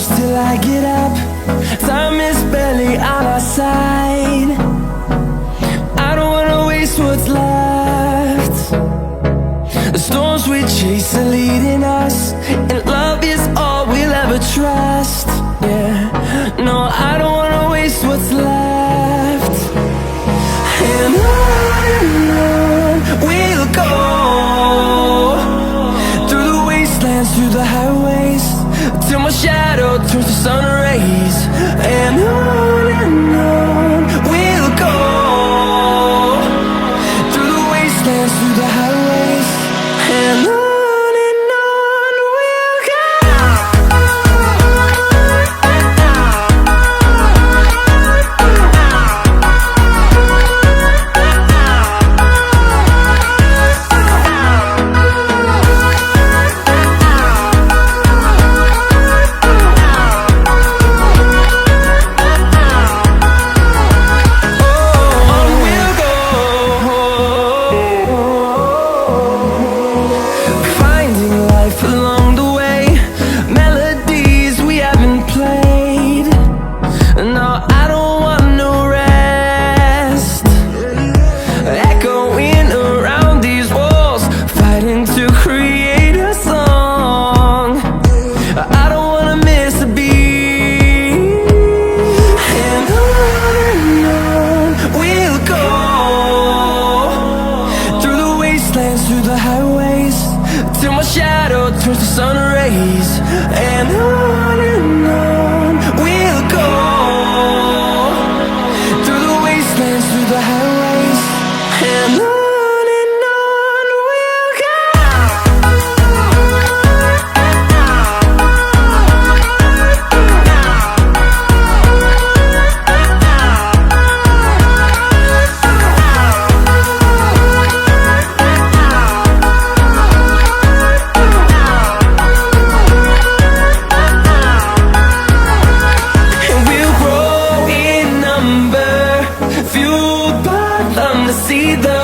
close till I get up. Time is barely on our side. I don't wanna waste what's left. The storms we chase are leading us, and love is all we'll ever trust. Yeah, no, I don't wanna waste what's left. And on we'll go, through the wastelands, through the highways, till my shadow turns to sun rays. And on we'll go, through the wastelands, through the highways, and on we'll go. Along the way, melodies we haven't played. No, I don't want no rest. Echoing around these walls, fighting to create a song. I don't wanna miss a beat. And on we'll go, through the wastelands, through the highways, till my shadow turns to sun rays. And on we'll go, through the wastelands, through the highways, and on we'll go. Fueled by them to see the